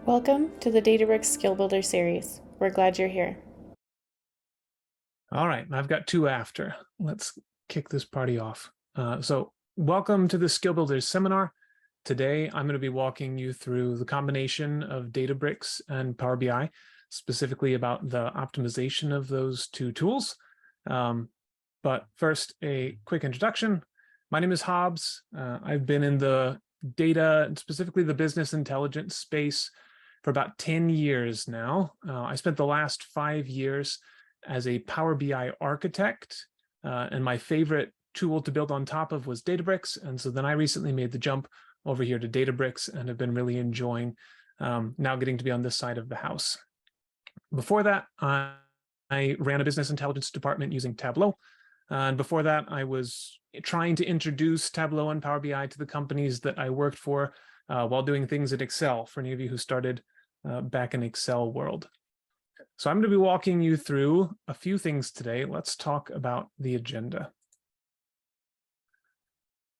Welcome to the Databricks Skill Builder series. We're glad you're here. All right, I've got two after. Let's kick this party off. So welcome to the Skill Builders seminar. Today, I'm going to be walking you through the combination of Databricks and Power BI, specifically about the optimization of those two tools. But first, a quick introduction. My name is Hobbs. I've been in the data and specifically the business intelligence space for about 10 years now. I spent the last 5 years as a Power BI architect, and my favorite tool to build on top of was Databricks. And so then I recently made the jump over here to Databricks and have been really enjoying now getting to be on this side of the house. Before that, I ran a business intelligence department using Tableau. And before that, I was trying to introduce Tableau and Power BI to the companies that I worked for while doing things in Excel, for any of you who started back in Excel world. So I'm going to be walking you through a few things today. Let's talk about the agenda.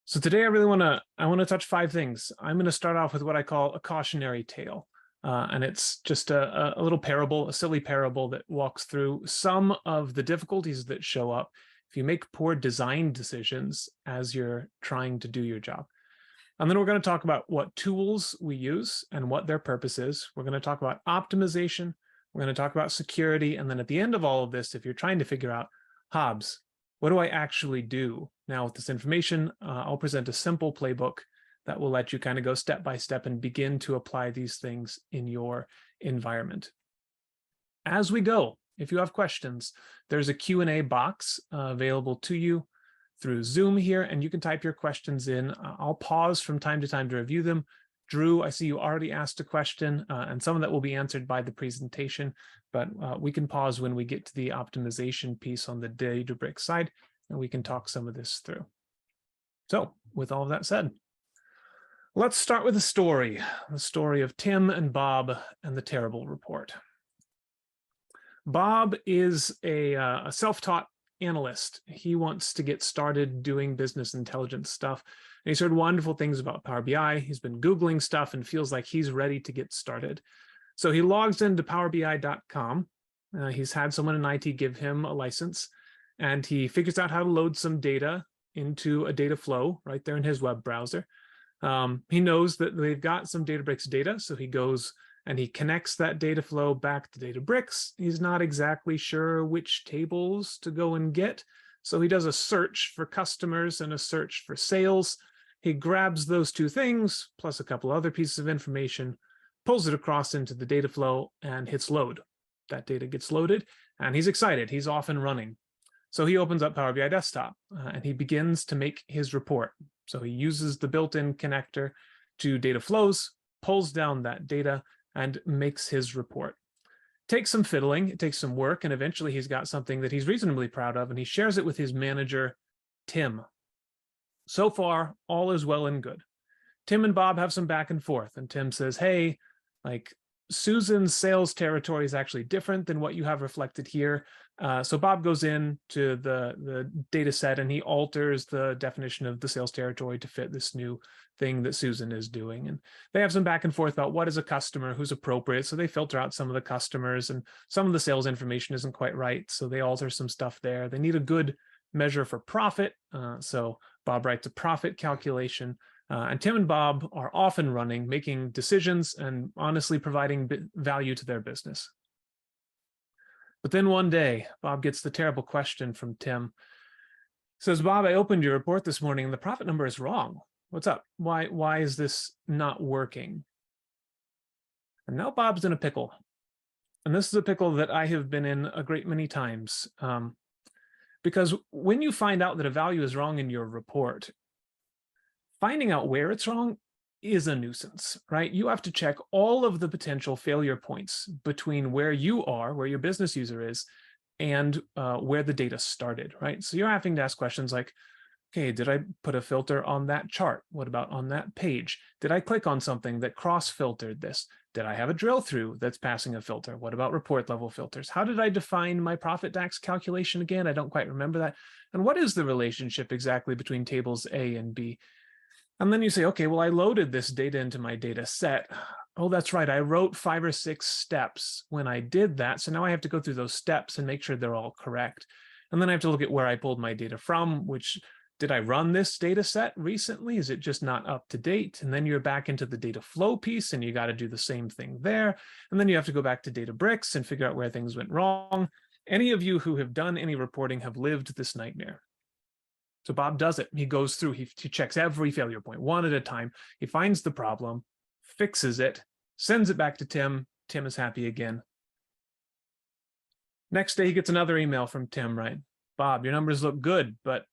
So today I want to touch 5 things. I'm going to start off with what I call a cautionary tale. And it's just a little parable, a silly parable that walks through some of the difficulties that show up if you make poor design decisions as you're trying to do your job. And then we're going to talk about what tools we use and what their purpose is. We're going to talk about optimization. We're going to talk about security. And then at the end of all of this, if you're trying to figure out, Hobbs, what do I actually do now with this information? I'll present a simple playbook that will let you kind of go step by step and begin to apply these things in your environment. As we go, if you have questions, there's a Q&A box available to you through Zoom here, and you can type your questions in. I'll pause from time to time to review them. Drew, I see you already asked a question, and some of that will be answered by the presentation, but we can pause when we get to the optimization piece on the Databricks side, and we can talk some of this through. So with all of that said, let's start with the story of Tim and Bob and the terrible report. Bob is a self-taught analyst. He wants to get started doing business intelligence stuff. And he's heard wonderful things about Power BI. He's been Googling stuff and feels like he's ready to get started. So he logs into powerbi.com. He's had someone in IT give him a license, and he figures out how to load some data into a data flow right there in his web browser. He knows that they've got some Databricks data, so he goes and he connects that data flow back to Databricks. He's not exactly sure which tables to go and get, so he does a search for customers and a search for sales. He grabs those two things, plus a couple other pieces of information, pulls it across into the data flow, and hits load. That data gets loaded, and he's excited. He's off and running. So he opens up Power BI Desktop, and he begins to make his report. So he uses the built-in connector to data flows, pulls down that data, and makes his report. Takes some fiddling, it takes some work, and eventually he's got something that he's reasonably proud of, and he shares it with his manager, Tim. So far, all is well and good. Tim and Bob have some back and forth, and Tim says, hey, like, Susan's sales territory is actually different than what you have reflected here. So Bob goes in to the data set and he alters the definition of the sales territory to fit this new thing that Susan is doing. And they have some back and forth about what is a customer, who's appropriate. So they filter out some of the customers, and some of the sales information isn't quite right. So they alter some stuff there. They need a good measure for profit. So Bob writes a profit calculation. And Tim and Bob are off and running, making decisions and honestly providing value to their business. But then one day, Bob gets the terrible question from Tim. He says, Bob, I opened your report this morning and the profit number is wrong. What's up? Why is this not working? And now Bob's in a pickle. And this is a pickle that I have been in a great many times. Because when you find out that a value is wrong in your report, finding out where it's wrong is a nuisance, right? You have to check all of the potential failure points between where you are, where your business user is, and where the data started, right? So you're having to ask questions like, okay, did I put a filter on that chart? What about on that page? Did I click on something that cross-filtered this? Did I have a drill through that's passing a filter? What about report level filters? How did I define my profit DAX calculation again? I don't quite remember that. And what is the relationship exactly between tables A and B? And then you say, okay, well, I loaded this data into my data set. oh, that's right, I wrote 5 or 6 steps when I did that. So now I have to go through those steps and make sure they're all correct. And then I have to look at where I pulled my data from, which did I run this data set recently? Is it just not up to date? And then you're back into the data flow piece and you got to do the same thing there. And then you have to go back to Databricks and figure out where things went wrong. Any of you who have done any reporting have lived this nightmare. So Bob does it. He goes through, he checks every failure point one at a time. He finds the problem, fixes it, sends it back to Tim. Tim is happy again. Next day, he gets another email from Tim, right? Bob, your numbers look good, but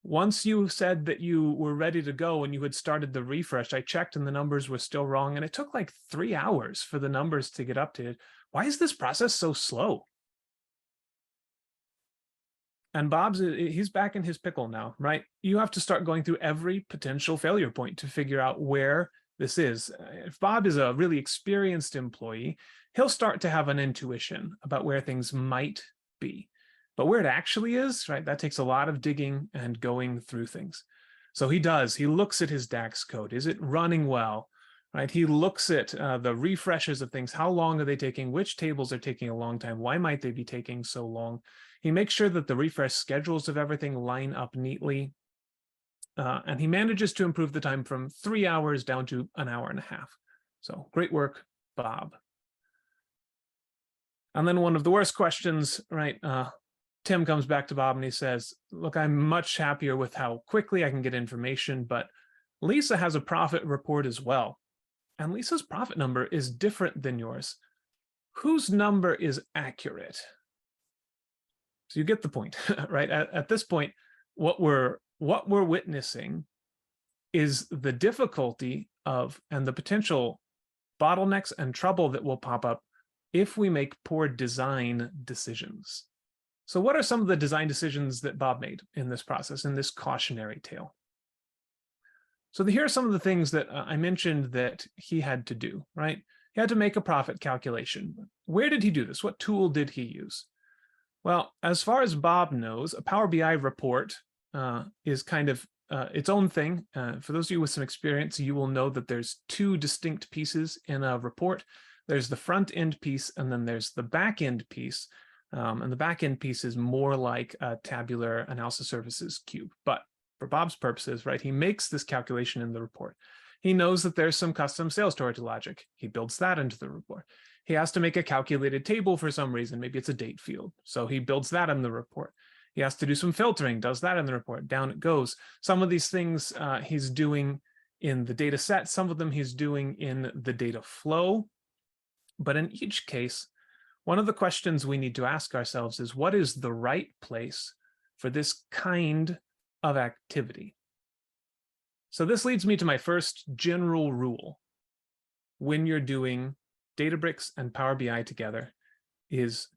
once you said that you were ready to go and you had started the refresh, I checked and the numbers were still wrong. And it took like 3 hours for the numbers to get updated. Why is this process so slow? And he's back in his pickle now, right? You have to start going through every potential failure point to figure out where this is. If Bob is a really experienced employee, he'll start to have an intuition about where things might be. But where it actually is, right, that takes a lot of digging and going through things. So he looks at his DAX code. Is it running well, right? He looks at the refreshes of things. How long are they taking? Which tables are taking a long time? Why might they be taking so long? He makes sure that the refresh schedules of everything line up neatly. And he manages to improve the time from 3 hours down to 1.5 hours. So great work, Bob. And then one of the worst questions, right? Tim comes back to Bob and he says, look, I'm much happier with how quickly I can get information, but Lisa has a profit report as well. And Lisa's profit number is different than yours. Whose number is accurate? So you get the point, right? At this point, what we're witnessing is the difficulty of and the potential bottlenecks and trouble that will pop up if we make poor design decisions. So what are some of the design decisions that Bob made in this process, in this cautionary tale? So here are some of the things that I mentioned that he had to do, right? He had to make a profit calculation. Where did he do this? What tool did he use? Well, as far as Bob knows, a Power BI report is kind of its own thing. For those of you with some experience, you will know that there's 2 distinct pieces in a report. There's the front end piece, and then there's the back end piece. And the back end piece is more like a tabular analysis services cube. But for Bob's purposes, right, he makes this calculation in the report. He knows that there's some custom sales storage logic. He builds that into the report. He has to make a calculated table for some reason. Maybe it's a date field. So he builds that in the report. He has to do some filtering, does that in the report. Down it goes. Some of these things he's doing in the data set. Some of them he's doing in the data flow. But in each case, one of the questions we need to ask ourselves is, what is the right place for this kind of activity? So this leads me to my first general rule when you're doing Databricks and Power BI together is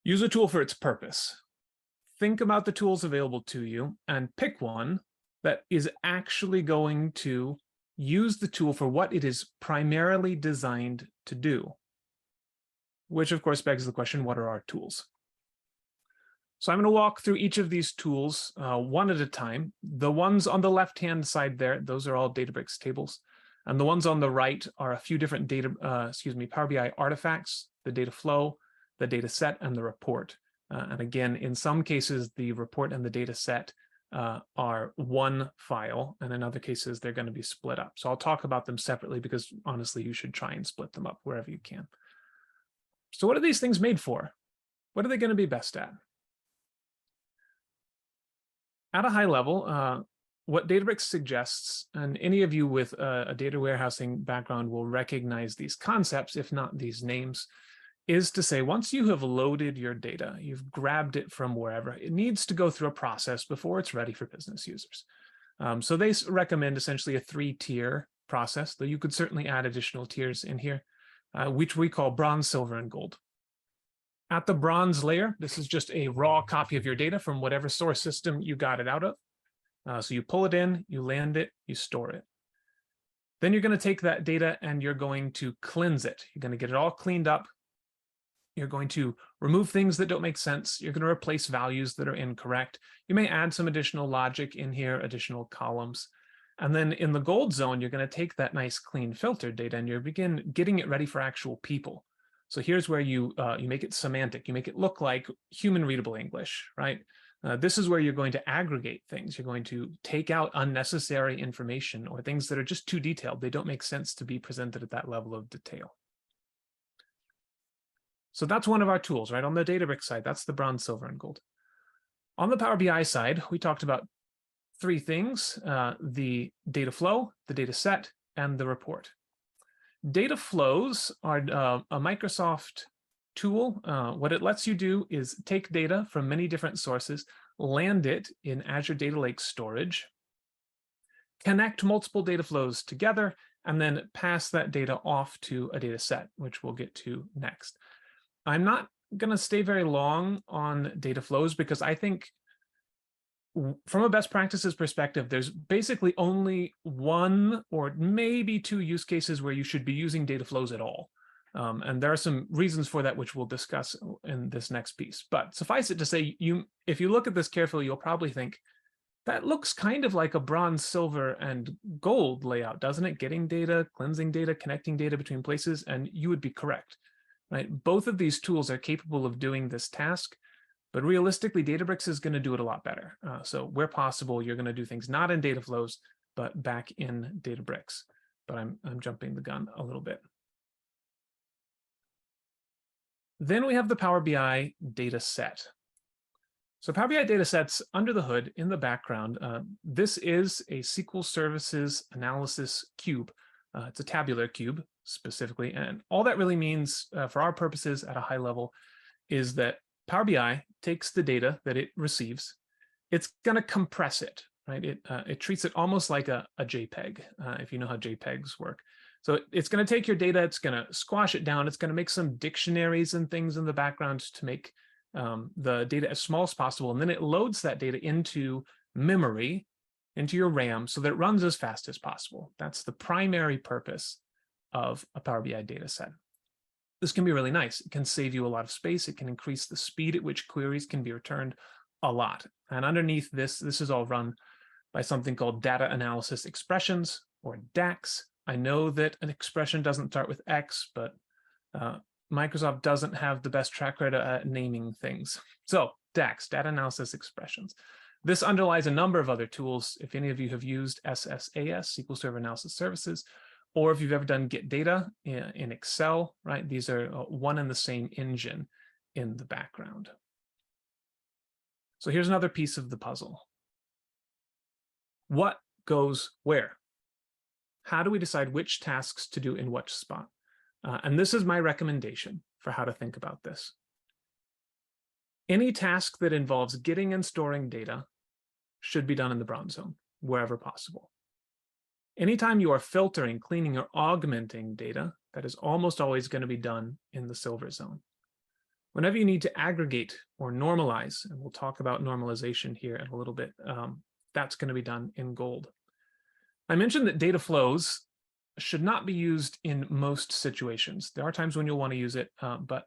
use a tool for its purpose. Think about the tools available to you and pick one that is actually going to use the tool for what it is primarily designed to do. Which of course begs the question, what are our tools? So I'm going to walk through each of these tools one at a time. The ones on the left-hand side there, those are all Databricks tables. And the ones on the right are a few different Power BI artifacts, the data flow, the data set, and the report. And again, in some cases, the report and the data set are one file, and in other cases, they're going to be split up. So I'll talk about them separately because honestly, you should try and split them up wherever you can. So what are these things made for? What are they going to be best at? At a high level, what Databricks suggests, and any of you with a data warehousing background will recognize these concepts, if not these names, is to say, once you have loaded your data, you've grabbed it from wherever, it needs to go through a process before it's ready for business users. So they recommend essentially a 3-tier process, though you could certainly add additional tiers in here, which we call bronze, silver, and gold. At the bronze layer, this is just a raw copy of your data from whatever source system you got it out of. So you pull it in, you land it, you store it. Then you're going to take that data and you're going to cleanse it. You're going to get it all cleaned up. You're going to remove things that don't make sense. You're going to replace values that are incorrect. You may add some additional logic in here, additional columns. And then in the gold zone, you're going to take that nice clean filtered data and you begin getting it ready for actual people. So here's where you make it semantic. You make it look like human readable English, right? This is where you're going to aggregate things. You're going to take out unnecessary information or things that are just too detailed. They don't make sense to be presented at that level of detail. So that's one of our tools, right? On the Databricks side, that's the bronze, silver, and gold. On the Power BI side, we talked about three things: the data flow, the data set, and the report. Data flows are a Microsoft tool. What it lets you do is take data from many different sources, land it in Azure Data Lake storage, connect multiple data flows together, and then pass that data off to a data set, which we'll get to next. I'm not going to stay very long on data flows because I think from a best practices perspective, there's basically only one or maybe two use cases where you should be using data flows at all. And there are some reasons for that, which we'll discuss in this next piece. But suffice it to say, if you look at this carefully, you'll probably think, that looks kind of like a bronze, silver, and gold layout, doesn't it? Getting data, cleansing data, connecting data between places, and you would be correct, right? Both of these tools are capable of doing this task. But realistically, Databricks is going to do it a lot better. So where possible, you're going to do things not in data flows, but back in Databricks. But I'm jumping the gun a little bit. Then we have the Power BI data set. So Power BI data sets under the hood in the background. This is a SQL Services Analysis cube. It's a tabular cube specifically. And all that really means for our purposes at a high level is that Power BI takes the data that it receives, it's going to compress it, right? It treats it almost like a JPEG, if you know how JPEGs work. So it's going to take your data, it's going to squash it down, it's going to make some dictionaries and things in the background to make the data as small as possible, and then it loads that data into memory, into your RAM, so that it runs as fast as possible. That's the primary purpose of a Power BI data set. This can be really nice. It can save you a lot of space. It can increase the speed at which queries can be returned a lot. And underneath this is all run by something called Data Analysis Expressions, or DAX. I know that an expression doesn't start with X, but Microsoft doesn't have the best track record at naming things. So DAX, Data Analysis Expressions. This underlies a number of other tools. If any of you have used SSAS, SQL Server Analysis Services, or if you've ever done get data in Excel, right? These are one and the same engine in the background. So here's another piece of the puzzle. What goes where? How do we decide which tasks to do in which spot? And this is my recommendation for how to think about this. Any task that involves getting and storing data should be done in the bronze zone, wherever possible. Anytime you are filtering, cleaning, or augmenting data, that is almost always going to be done in the silver zone. Whenever you need to aggregate or normalize, and we'll talk about normalization here in a little bit, that's going to be done in gold. I mentioned that data flows should not be used in most situations. There are times when you'll want to use it, but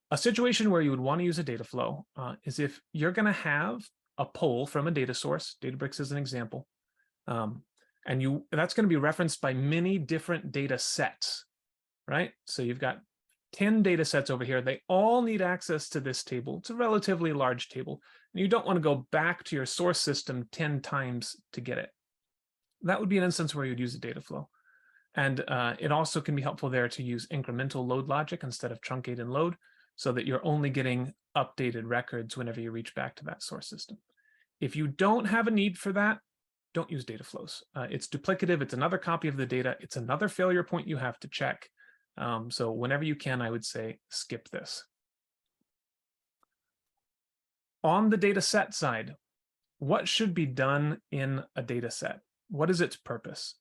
a situation where you would want to use a data flow is if you're going to have a poll from a data source. Databricks is an example. And that's going to be referenced by many different data sets, right? So you've got 10 data sets over here. They all need access to this table. It's a relatively large table. And you don't want to go back to your source system 10 times to get it. That would be an instance where you'd use a data flow. And it also can be helpful there to use incremental load logic instead of truncate and load, so that you're only getting updated records whenever you reach back to that source system. If you don't have a need for that, don't use data flows. It's duplicative. It's another copy of the data. It's another failure point you have to check. So whenever you can, I would say skip this. On the data set side, what should be done in a data set? What is its purpose?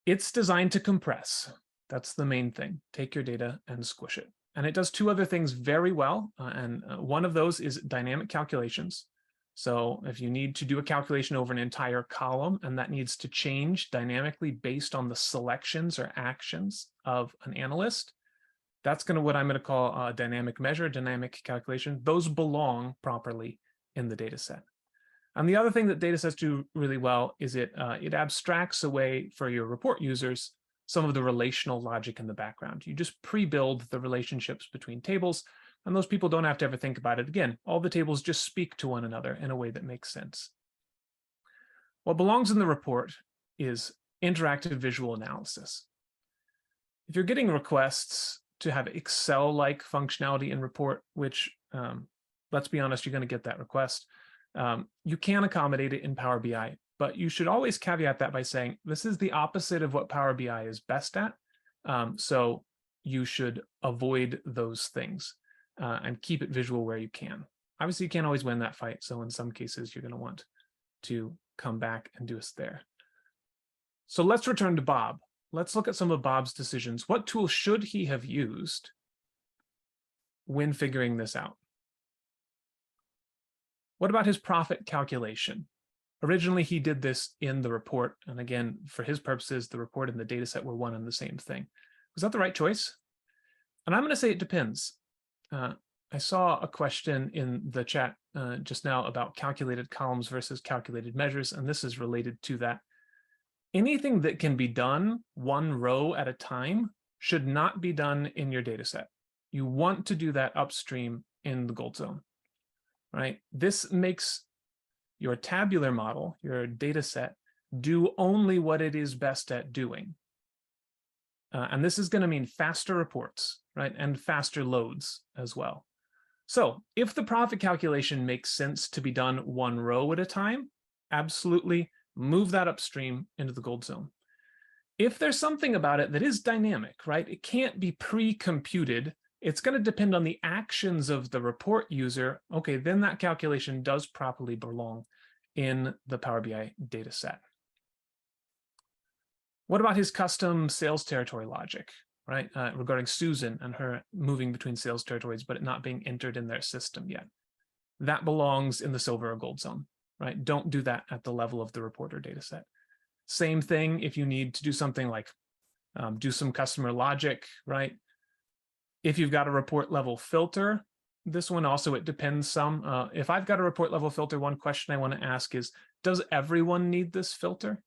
It's designed to compress. That's the main thing. Take your data and squish it. And it does two other things very well. And one of those is dynamic calculations. So if you need to do a calculation over an entire column and that needs to change dynamically based on the selections or actions of an analyst, that's what I'm going to call a dynamic measure, dynamic calculation. Those belong properly in the data set. And the other thing that datasets do really well is it abstracts away for your report users some of the relational logic in the background. You just pre-build the relationships between tables, and those people don't have to ever think about it again. All the tables just speak to one another in a way that makes sense. What belongs in the report is interactive visual analysis. If you're getting requests to have Excel-like functionality in report, which let's be honest, you're going to get that request, you can accommodate it in Power BI, but you should always caveat that by saying, this is the opposite of what Power BI is best at. So you should avoid those things and keep it visual where you can. Obviously, you can't always win that fight. So in some cases, you're going to want to come back and do us there. So let's return to Bob. Let's look at some of Bob's decisions. What tool should he have used when figuring this out? What about his profit calculation? Originally, he did this in the report. And again, for his purposes, the report and the data set were one and the same thing. Was that the right choice? And I'm going to say it depends. I saw a question in the chat just now about calculated columns versus calculated measures, and this is related to that. Anything that can be done one row at a time should not be done in your data set. You want to do that upstream in the gold zone, right? This makes your tabular model, your data set, do only what it is best at doing. And this is going to mean faster reports, right? And faster loads as well. So if the profit calculation makes sense to be done one row at a time, absolutely move that upstream into the gold zone. If there's something about it that is dynamic, right? It can't be pre-computed. It's going to depend on the actions of the report user. Okay, then that calculation does properly belong in the Power BI data set. What about his custom sales territory logic, right? Regarding Susan and her moving between sales territories, but it not being entered in their system yet. That belongs in the silver or gold zone, right? Don't do that at the level of the report or data set. Same thing if you need to do something like do some customer logic, right? If you've got a report level filter, this one also, it depends some. If I've got a report level filter, one question I want to ask is, does everyone need this filter?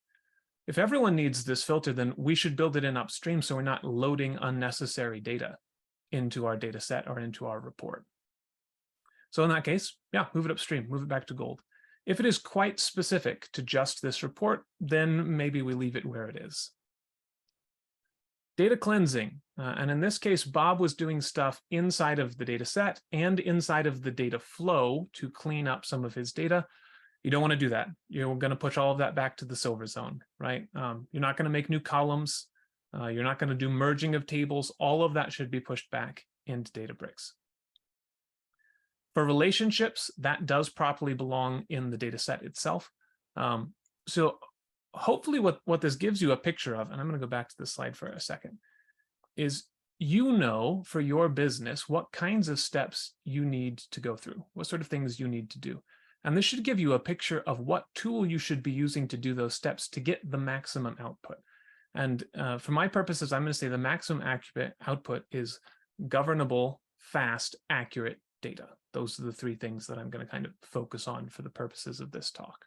If everyone needs this filter, then we should build it in upstream so we're not loading unnecessary data into our data set or into our report. So in that case, yeah, move it upstream, move it back to gold. If it is quite specific to just this report, then maybe we leave it where it is. Data cleansing. And in this case, Bob was doing stuff inside of the data set and inside of the data flow to clean up some of his data. You don't want to do that. You're going to push all of that back to the silver zone, right? You're not going to make new columns. You're not going to do merging of tables. All of that should be pushed back into Databricks. For relationships, that does properly belong in the data set itself. So hopefully what this gives you a picture of, and I'm going to go back to this slide for a second, is you know for your business what kinds of steps you need to go through, what sort of things you need to do. And this should give you a picture of what tool you should be using to do those steps to get the maximum output. And for my purposes, I'm going to say the maximum accurate output is governable, fast, accurate data. Those are the three things that I'm going to kind of focus on for the purposes of this talk.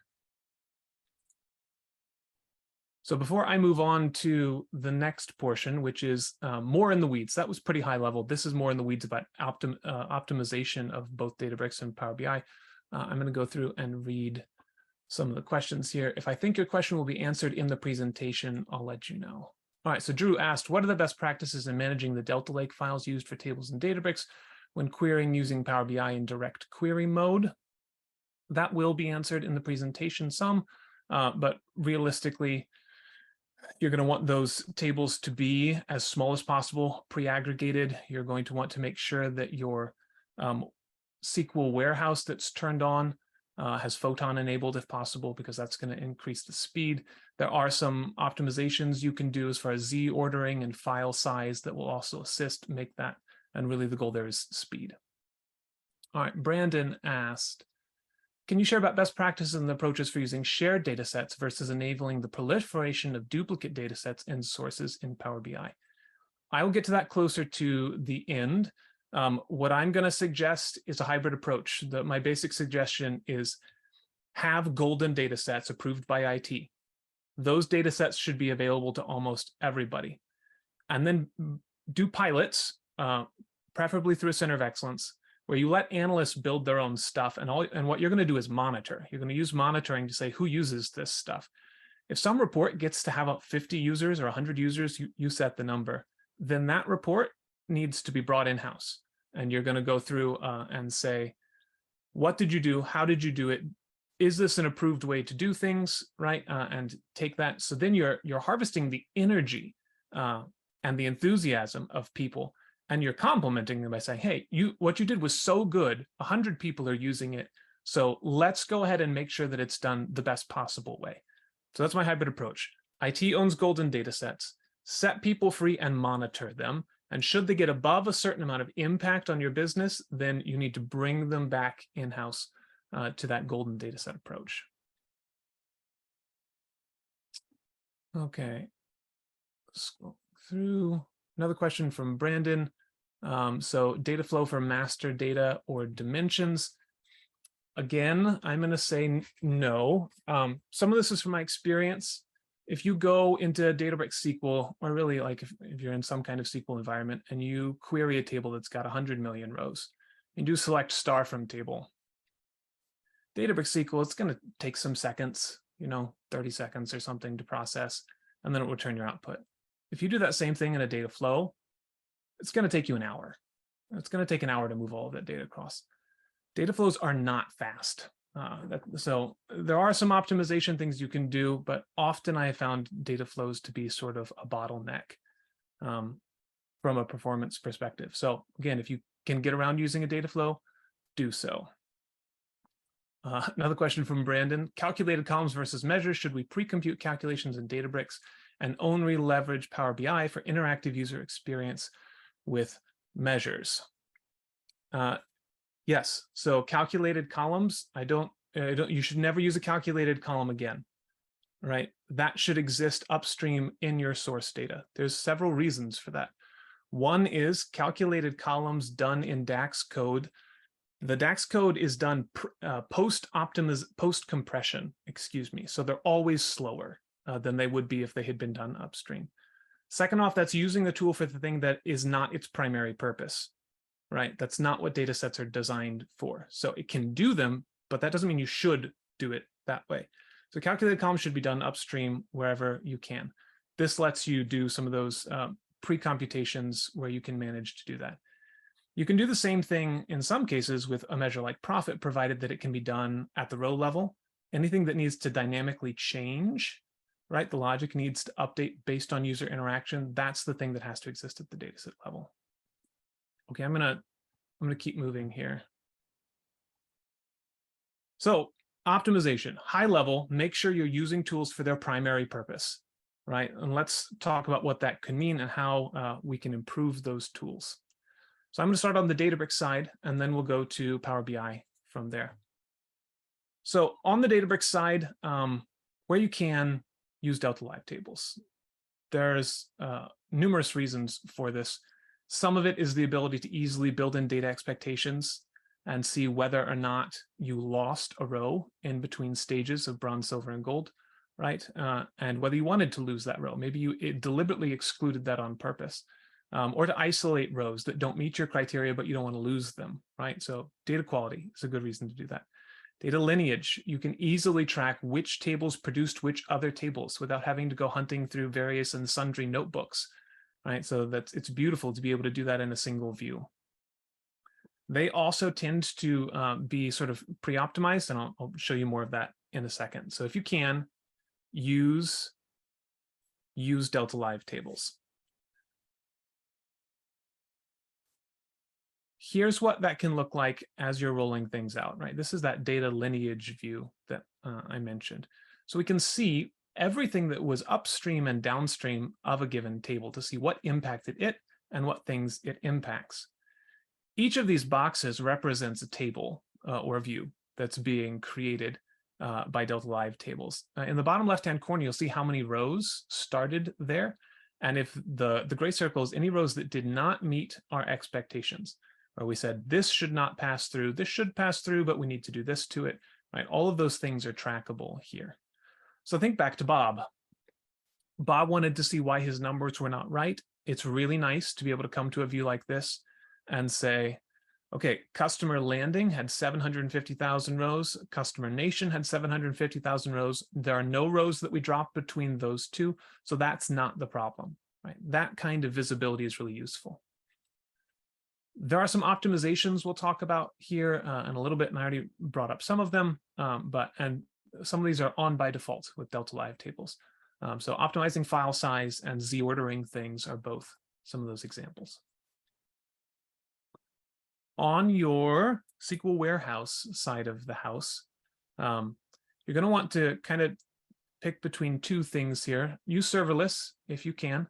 So before I move on to the next portion, which is more in the weeds, that was pretty high level. This is more in the weeds about optimization of both Databricks and Power BI. I'm going to go through and read some of the questions here. If I think your question will be answered in the presentation, I'll let you know. All right, so Drew asked, what are the best practices in managing the Delta Lake files used for tables in Databricks when querying using Power BI in direct query mode? That will be answered in the presentation some, but realistically, you're going to want those tables to be as small as possible, pre-aggregated. You're going to want to make sure that your SQL Warehouse that's turned on has Photon enabled if possible, because that's going to increase the speed. There are some optimizations you can do as far as Z ordering and file size that will also assist make that. And really the goal there is speed. All right, Brandon asked, can you share about best practices and approaches for using shared data sets versus enabling the proliferation of duplicate data sets and sources in Power BI? I will get to that closer to the end. What I'm going to suggest is a hybrid approach. My basic suggestion is have golden data sets approved by IT. Those data sets should be available to almost everybody. And then do pilots, preferably through a center of excellence, where you let analysts build their own stuff. And what you're going to do is monitor. You're going to use monitoring to say who uses this stuff. If some report gets to have 50 users or 100 users, you set the number, then that report needs to be brought in-house. And you're going to go through and say, what did you do? How did you do it? Is this an approved way to do things, right? And take that. So then you're harvesting the energy and the enthusiasm of people, and you're complimenting them by saying, hey, what you did was so good. 100 people are using it. So let's go ahead and make sure that it's done the best possible way. So that's my hybrid approach. IT owns golden data sets, set people free and monitor them. And should they get above a certain amount of impact on your business, then you need to bring them back in-house to that golden data set approach. Okay, scroll through. Another question from Brandon. So data flow for master data or dimensions. Again, I'm going to say no. Some of this is from my experience. If you go into Databricks SQL, or really like if you're in some kind of SQL environment and you query a table that's got 100 million rows, and do select star from table, Databricks SQL, it's going to take some seconds, 30 seconds or something to process, and then it will return your output. If you do that same thing in a data flow, it's going to take you an hour. It's going to take an hour to move all of that data across. Data flows are not fast. So there are some optimization things you can do, but often I have found data flows to be sort of a bottleneck from a performance perspective. So again, if you can get around using a data flow, do so. Another question from Brandon: calculated columns versus measures. Should we pre-compute calculations in Databricks and only leverage Power BI for interactive user experience with measures? Yes. So calculated columns, you should never use a calculated column again, right? That should exist upstream in your source data. There's several reasons for that. One is calculated columns done in DAX code. The DAX code is done post-compression, so they're always slower than they would be if they had been done upstream. Second off, that's using the tool for the thing that is not its primary purpose, right? That's not what data sets are designed for. So it can do them, but that doesn't mean you should do it that way. So calculated columns should be done upstream wherever you can. This lets you do some of those pre-computations where you can manage to do that. You can do the same thing in some cases with a measure like profit, provided that it can be done at the row level. Anything that needs to dynamically change, right? The logic needs to update based on user interaction. That's the thing that has to exist at the dataset level. Okay, I'm gonna keep moving here. So optimization, high level, make sure you're using tools for their primary purpose, right? And let's talk about what that could mean and how we can improve those tools. So I'm going to start on the Databricks side, and then we'll go to Power BI from there. So on the Databricks side, where you can use Delta Live tables, there's numerous reasons for this. Some of it is the ability to easily build in data expectations and see whether or not you lost a row in between stages of bronze, silver, and gold, right? And whether you wanted to lose that row. Maybe you deliberately excluded that on purpose. Or to isolate rows that don't meet your criteria, but you don't want to lose them, right? So data quality is a good reason to do that. Data lineage, you can easily track which tables produced which other tables without having to go hunting through various and sundry notebooks, right? So it's beautiful to be able to do that in a single view. They also tend to be sort of pre-optimized, and I'll show you more of that in a second. So if you can, use Delta Live tables. Here's what that can look like as you're rolling things out, right? This is that data lineage view that I mentioned. So we can see everything that was upstream and downstream of a given table to see what impacted it and what things it impacts. Each of these boxes represents a table or a view that's being created by Delta Live tables. In the bottom left-hand corner, you'll see how many rows started there. And if the gray circle is any rows that did not meet our expectations, where we said this should not pass through, this should pass through, but we need to do this to it, right? All of those things are trackable here. So think back to Bob. Bob wanted to see why his numbers were not right. It's really nice to be able to come to a view like this and say, okay, customer landing had 750,000 rows. Customer nation had 750,000 rows. There are no rows that we dropped between those two. So that's not the problem, right? That kind of visibility is really useful. There are some optimizations we'll talk about here in a little bit, and I already brought up some of them, and some of these are on by default with Delta Live tables. So optimizing file size and z-ordering things are both some of those examples. On your SQL Warehouse side of the house, you're going to want to kind of pick between two things here. Use serverless if you can.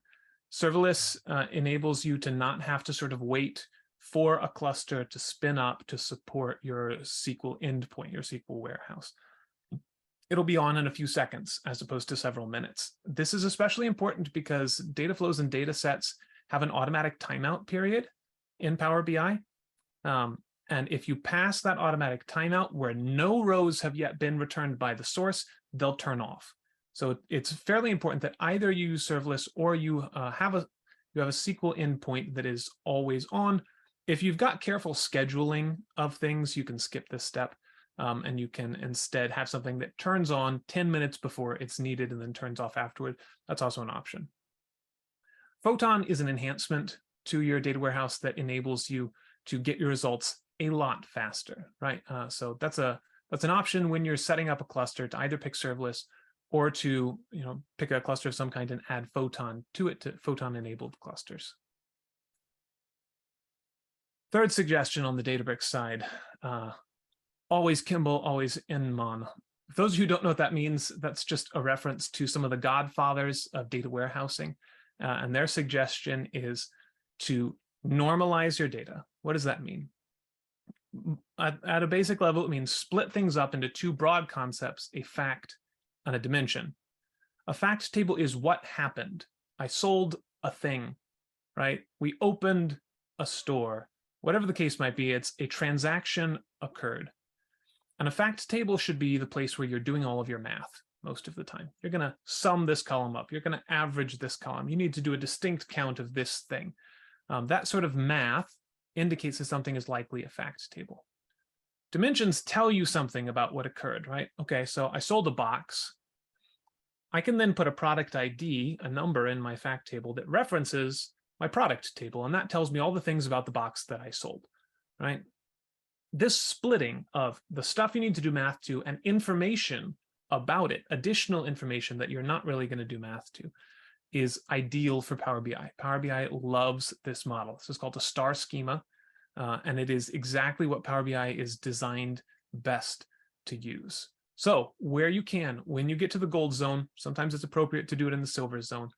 Serverless enables you to not have to sort of wait for a cluster to spin up to support your SQL endpoint, your SQL Warehouse. It'll be on in a few seconds as opposed to several minutes. This is especially important because data flows and data sets have an automatic timeout period in Power BI. And if you pass that automatic timeout where no rows have yet been returned by the source, they'll turn off. So it's fairly important that either you use serverless or you have a SQL endpoint that is always on. If you've got careful scheduling of things, you can skip this step, and you can instead have something that turns on 10 minutes before it's needed and then turns off afterward. That's also an option. Photon is an enhancement to your data warehouse that enables you to get your results a lot faster, right? So that's an option when you're setting up a cluster to either pick serverless or to pick a cluster of some kind and add Photon to it, to Photon-enabled clusters. Third suggestion on the Databricks side, always Kimball, always Nmon. For those of you who don't know what that means, that's just a reference to some of the godfathers of data warehousing. And their suggestion is to normalize your data. What does that mean? At a basic level, it means split things up into two broad concepts, a fact and a dimension. A fact table is what happened. I sold a thing, right? We opened a store. Whatever the case might be, it's a transaction occurred. And a fact table should be the place where you're doing all of your math most of the time. You're going to sum this column up. You're going to average this column. You need to do a distinct count of this thing. That sort of math indicates that something is likely a fact table. Dimensions tell you something about what occurred, right? Okay, so I sold a box. I can then put a product ID, a number in my fact table that references my product table, and that tells me all the things about the box that I sold, right? This splitting of the stuff you need to do math to and information about it, additional information that you're not really going to do math to, is ideal for Power BI. Power BI loves this model. This is called a star schema, and it is exactly what Power BI is designed best to use. So where you can, when you get to the gold zone, sometimes it's appropriate to do it in the silver zone,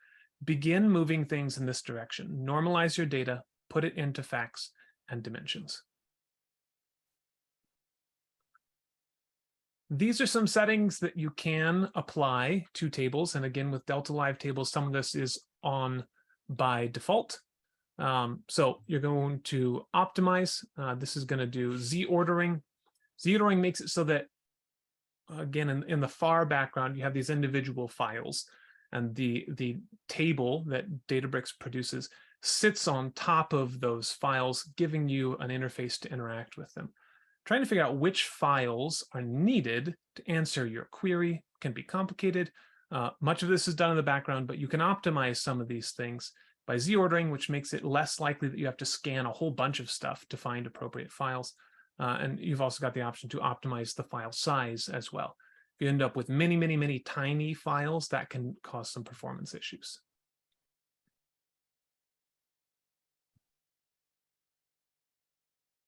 begin moving things in this direction. Normalize your data, put it into facts and dimensions. These are some settings that you can apply to tables. And again, with Delta Live tables, some of this is on by default. So you're going to optimize. This is going to do z-ordering. Z-ordering makes it so that, again, in the far background, you have these individual files. And the table that Databricks produces sits on top of those files, giving you an interface to interact with them. Trying to figure out which files are needed to answer your query can be complicated. Much of this is done in the background, but you can optimize some of these things by z-ordering, which makes it less likely that you have to scan a whole bunch of stuff to find appropriate files. And you've also got the option to optimize the file size as well. If you end up with many, many, many tiny files, that can cause some performance issues.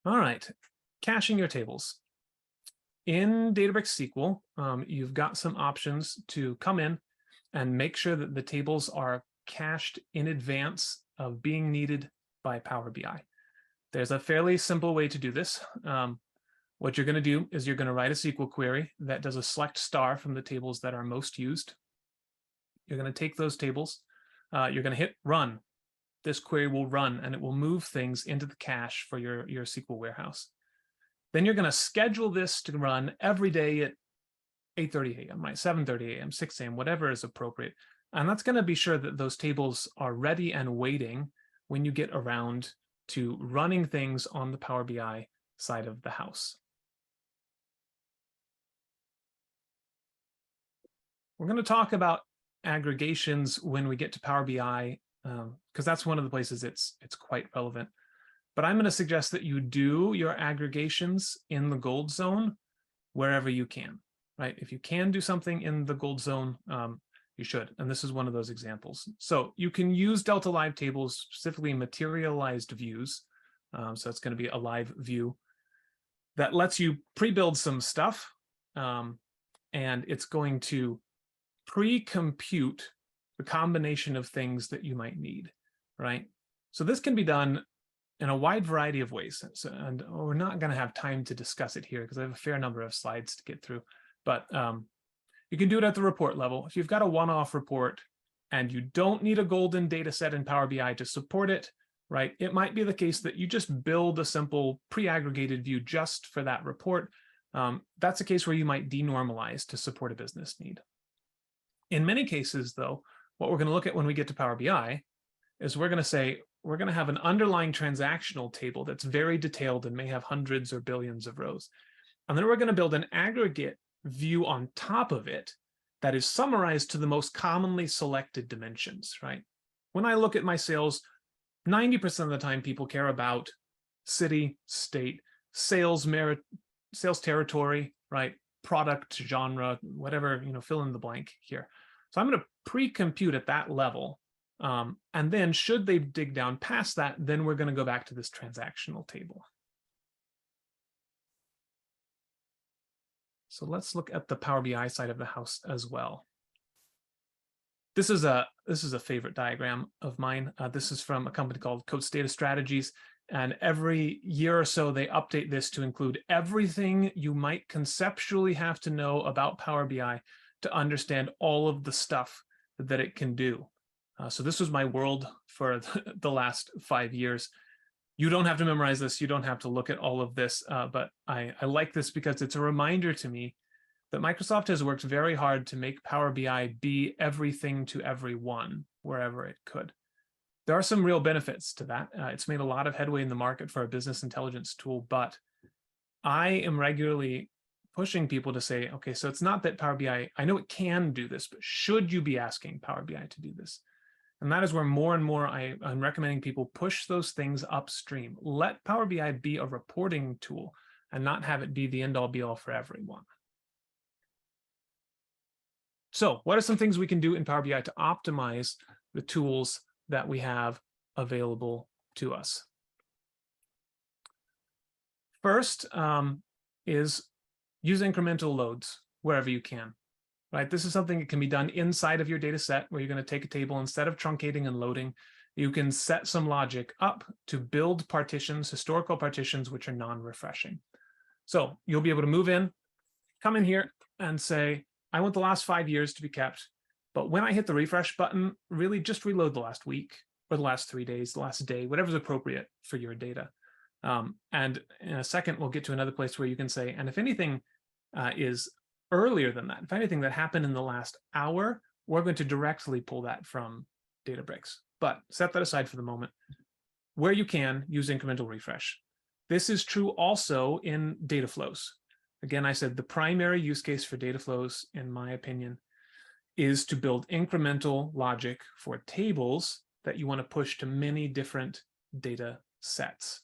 All right. Caching your tables. In Databricks SQL, you've got some options to come in and make sure that the tables are cached in advance of being needed by Power BI. There's a fairly simple way to do this. What you're going to do is you're going to write a SQL query that does a select star from the tables that are most used. You're going to take those tables. You're going to hit run. This query will run and it will move things into the cache for your SQL warehouse. Then you're going to schedule this to run every day at 8:30 a.m., right? 7:30 a.m., 6 a.m., whatever is appropriate. And that's going to be sure that those tables are ready and waiting when you get around to running things on the Power BI side of the house. We're going to talk about aggregations when we get to Power BI, because that's one of the places it's quite relevant. But I'm going to suggest that you do your aggregations in the gold zone wherever you can, right? If you can do something in the gold zone, you should. And this is one of those examples. So you can use Delta Live tables, specifically materialized views. So it's going to be a live view that lets you pre-build some stuff. And it's going to pre-compute the combination of things that you might need, right? So this can be done in a wide variety of ways. So, and we're not going to have time to discuss it here because I have a fair number of slides to get through. But you can do it at the report level. If you've got a one-off report and you don't need a golden data set in Power BI to support it, right? It might be the case that you just build a simple pre-aggregated view just for that report. That's a case where you might denormalize to support a business need. In many cases, though, what we're going to look at when we get to Power BI is we're going to say, we're going to have an underlying transactional table that's very detailed and may have hundreds or billions of rows. And then we're going to build an aggregate view on top of it that is summarized to the most commonly selected dimensions, right? When I look at my sales, 90% of the time people care about city, state, sales territory, right? Product, genre, whatever, fill in the blank here. So I'm going to pre-compute at that level. And then should they dig down past that, then we're going to go back to this transactional table. So let's look at the Power BI side of the house as well. This is a favorite diagram of mine. This is from a company called Coates Data Strategies. And every year or so, they update this to include everything you might conceptually have to know about Power BI to understand all of the stuff that it can do. So this was my world for the last 5 years. You don't have to memorize this. You don't have to look at all of this. But I like this because it's a reminder to me that Microsoft has worked very hard to make Power BI be everything to everyone wherever it could. There are some real benefits to that. It's made a lot of headway in the market for a business intelligence tool, but I am regularly pushing people to say, okay, so it's not that Power BI, I know it can do this, but should you be asking Power BI to do this? And that is where more and more I'm recommending people push those things upstream. Let Power BI be a reporting tool and not have it be the end-all be-all for everyone. So what are some things we can do in Power BI to optimize the tools that we have available to us? First is use incremental loads wherever you can. Right, this is something that can be done inside of your data set where you're going to take a table instead of truncating and loading. You can set some logic up to build partitions, historical partitions, which are non-refreshing. So you'll be able to move in, come in here and say, I want the last 5 years to be kept. But when I hit the refresh button, really just reload the last week or the last 3 days, the last day, whatever's appropriate for your data. And in a second, we'll get to another place where you can say, and if anything is earlier than that, if anything that happened in the last hour, we're going to directly pull that from Databricks. But set that aside for the moment. Where you can, use incremental refresh. This is true also in data flows. Again, I said the primary use case for data flows, in my opinion, is to build incremental logic for tables that you want to push to many different data sets.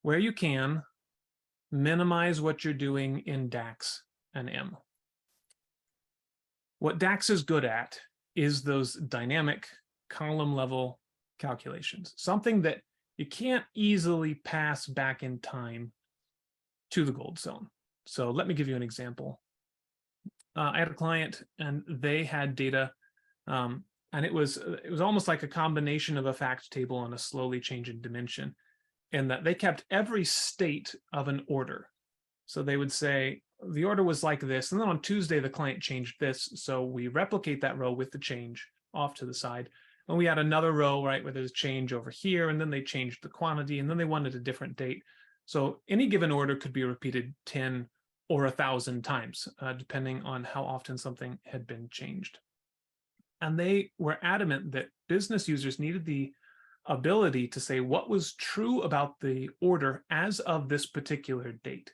Where you can, minimize what you're doing in DAX and M. What DAX is good at is those dynamic column level calculations, something that you can't easily pass back in time to the gold zone. So let me give you an example. I had a client and they had data, and it was almost like a combination of a fact table and a slowly changing dimension, in that they kept every state of an order. So they would say, the order was like this, and then on Tuesday, the client changed this. So we replicate that row with the change off to the side. And we had another row, right, where there's a change over here, and then they changed the quantity, and then they wanted a different date. So any given order could be repeated 10 or 1,000 times, depending on how often something had been changed. And they were adamant that business users needed the ability to say what was true about the order as of this particular date.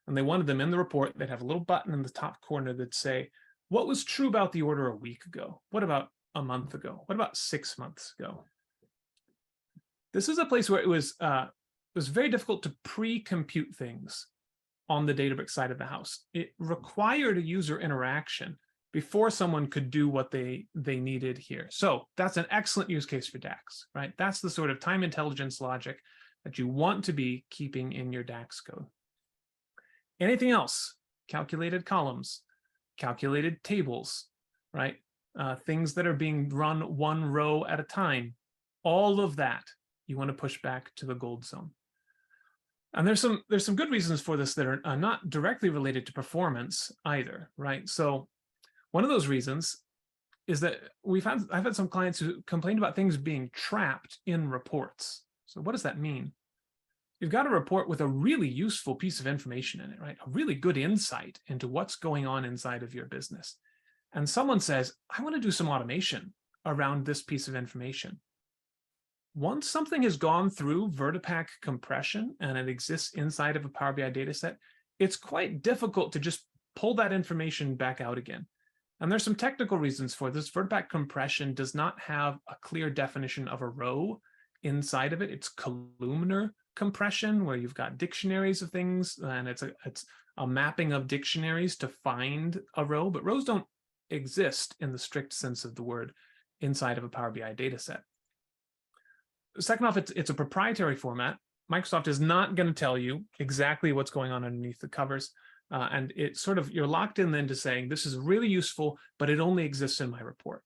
And they wanted them in the report. They'd have a little button in the top corner that say, what was true about the order a week ago? What about a month ago? What about 6 months ago? This is a place where it was very difficult to pre-compute things on the Databricks side of the house. It required a user interaction before someone could do what they needed here. So that's an excellent use case for DAX, right? That's the sort of time intelligence logic that you want to be keeping in your DAX code. Anything else? Calculated columns, calculated tables, right? Things that are being run one row at a time. All of that you want to push back to the gold zone. And there's some good reasons for this that are not directly related to performance either, right? So one of those reasons is that I've had some clients who complained about things being trapped in reports. So what does that mean? You've got a report with a really useful piece of information in it, right? A really good insight into what's going on inside of your business. And someone says, I want to do some automation around this piece of information. Once something has gone through Vertipack compression and it exists inside of a Power BI dataset, it's quite difficult to just pull that information back out again. And there's some technical reasons for this. Vertipack compression does not have a clear definition of a row inside of it. It's columnar compression, where you've got dictionaries of things, and it's a mapping of dictionaries to find a row, but rows don't exist in the strict sense of the word inside of a Power BI dataset. Second off, it's a proprietary format. Microsoft is not going to tell you exactly what's going on underneath the covers. And it's sort of, you're locked in then to saying, this is really useful, but it only exists in my report.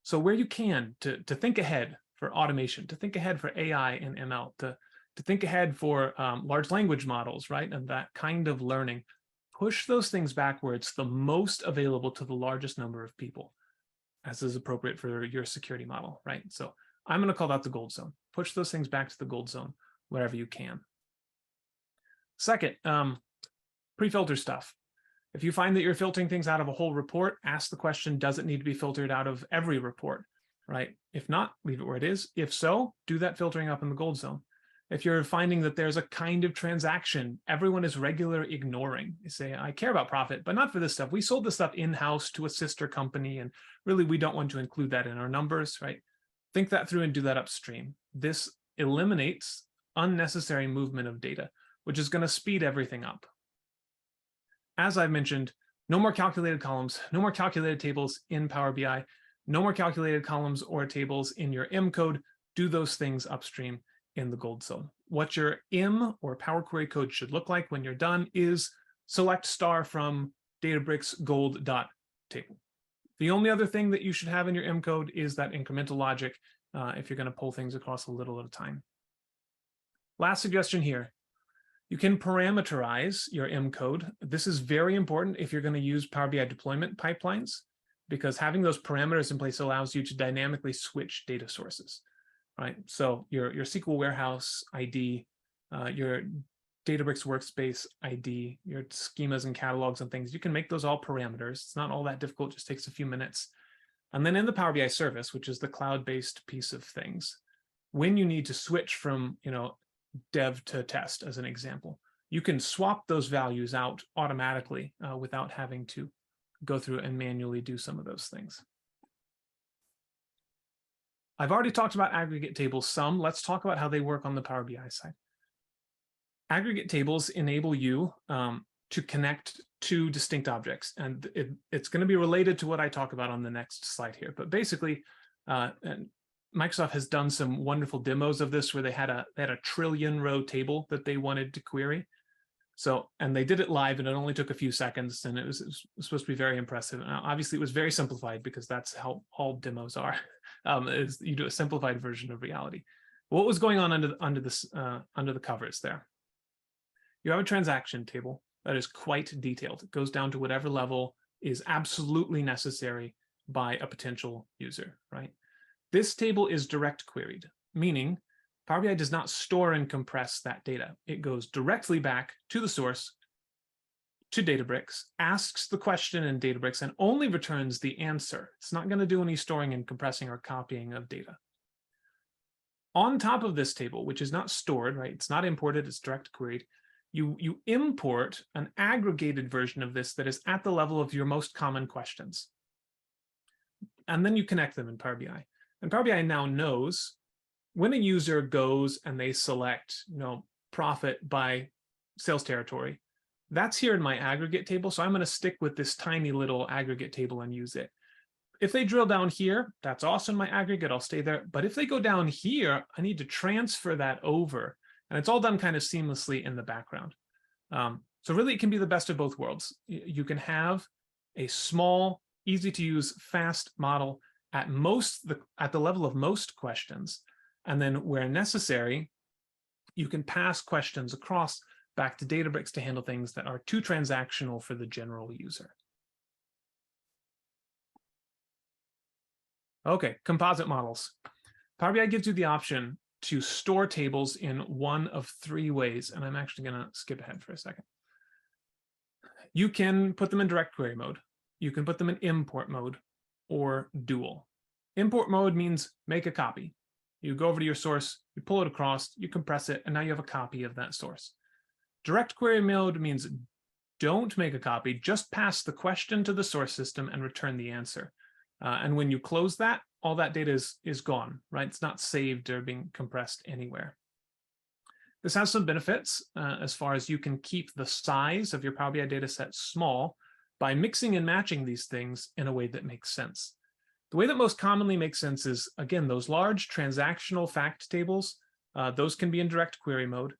So where you can, to think ahead for automation, to think ahead for AI and ML, to think ahead for large language models, right? And that kind of learning, push those things back where it's the most available to the largest number of people, as is appropriate for your security model, right? So I'm going to call that the gold zone. Push those things back to the gold zone wherever you can. Second, pre-filter stuff. If you find that you're filtering things out of a whole report, ask the question, does it need to be filtered out of every report, right? If not, leave it where it is. If so, do that filtering up in the gold zone. If you're finding that there's a kind of transaction everyone is regularly ignoring, you say, I care about profit, but not for this stuff. We sold this stuff in-house to a sister company, and really we don't want to include that in our numbers, right? Think that through and do that upstream. This eliminates unnecessary movement of data, which is going to speed everything up. As I've mentioned, no more calculated columns, no more calculated tables in Power BI, no more calculated columns or tables in your M code. Do those things upstream in the gold zone. What your M or Power Query code should look like when you're done is select star from Databricks gold.table. The only other thing that you should have in your M code is that incremental logic if you're going to pull things across a little at a time. Last suggestion here. You can parameterize your M code. This is very important if you're going to use Power BI deployment pipelines, because having those parameters in place allows you to dynamically switch data sources, right? So your SQL Warehouse ID, your Databricks Workspace ID, your schemas and catalogs and things, you can make those all parameters. It's not all that difficult, just takes a few minutes. And then in the Power BI service, which is the cloud-based piece of things, when you need to switch from, dev to test, as an example, you can swap those values out automatically without having to go through and manually do some of those things. I've already talked about aggregate tables some. Let's talk about how they work on the Power BI side. Aggregate tables enable you to connect two distinct objects, and it's going to be related to what I talk about on the next slide here. But basically, Microsoft has done some wonderful demos of this where they had a trillion row table that they wanted to query. So, and they did it live, and it only took a few seconds, and it was supposed to be very impressive. Now, obviously, it was very simplified because that's how all demos are. Is you do a simplified version of reality. What was going on under the covers there? You have a transaction table that is quite detailed. It goes down to whatever level is absolutely necessary by a potential user, right? This table is direct queried, meaning Power BI does not store and compress that data. It goes directly back to the source, to Databricks, asks the question in Databricks, and only returns the answer. It's not going to do any storing and compressing or copying of data. On top of this table, which is not stored, right? It's not imported, it's direct queried. You import an aggregated version of this that is at the level of your most common questions. And then you connect them in Power BI. And Power BI now knows when a user goes and they select, profit by sales territory, that's here in my aggregate table. So I'm going to stick with this tiny little aggregate table and use it. If they drill down here, that's also in my aggregate, I'll stay there. But if they go down here, I need to transfer that over. And it's all done kind of seamlessly in the background. So really, it can be the best of both worlds. You can have a small, easy to use, fast model at the level of most questions. And then where necessary, you can pass questions across back to Databricks to handle things that are too transactional for the general user. Okay, composite models. Power BI gives you the option to store tables in one of three ways, and I'm actually going to skip ahead for a second. You can put them in direct query mode. You can put them in import mode or dual. Import mode means make a copy. You go over to your source, you pull it across, you compress it, and now you have a copy of that source. Direct query mode means don't make a copy, just pass the question to the source system and return the answer. And when you close that, all that data is gone, right? It's not saved or being compressed anywhere. This has some benefits as far as you can keep the size of your Power BI data set small by mixing and matching these things in a way that makes sense. The way that most commonly makes sense is, again, those large transactional fact tables, those can be in direct query mode.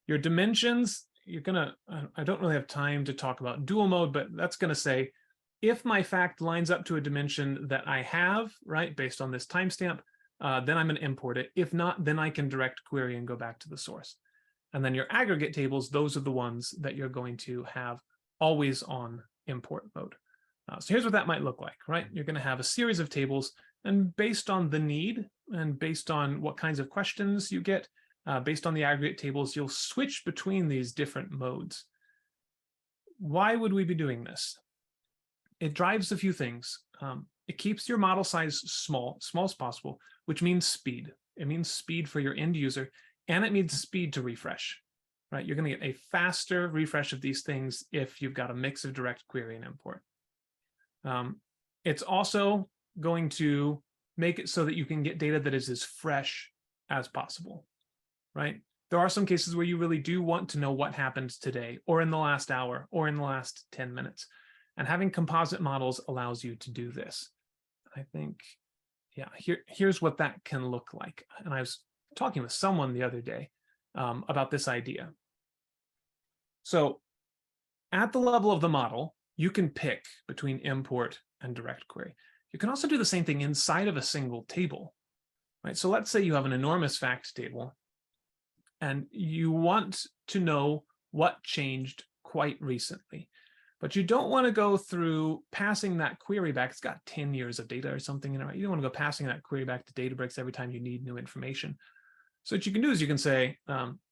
Your dimensions, I don't really have time to talk about dual mode, but that's going to say, if my fact lines up to a dimension that I have, right, based on this timestamp, then I'm going to import it. If not, then I can direct query and go back to the source. And then your aggregate tables, those are the ones that you're going to have always on import mode. So here's what that might look like, right? You're going to have a series of tables, and based on the need and based on what kinds of questions you get, based on the aggregate tables, you'll switch between these different modes. Why would we be doing this? It drives a few things. It keeps your model size small as possible, which means speed. It means speed for your end user, and it means speed to refresh, right? You're going to get a faster refresh of these things if you've got a mix of direct query and import. It's also going to make it so that you can get data that is as fresh as possible, right? There are some cases where you really do want to know what happened today, or in the last hour, or in the last 10 minutes. And having composite models allows you to do this. I think, yeah, here's what that can look like. And I was talking with someone the other day about this idea. So at the level of the model, you can pick between import and direct query. You can also do the same thing inside of a single table, right? So let's say you have an enormous fact table and you want to know what changed quite recently, but you don't want to go through passing that query back. It's got 10 years of data or something in it, right? You don't want to go passing that query back to Databricks every time you need new information. So what you can do is you can say,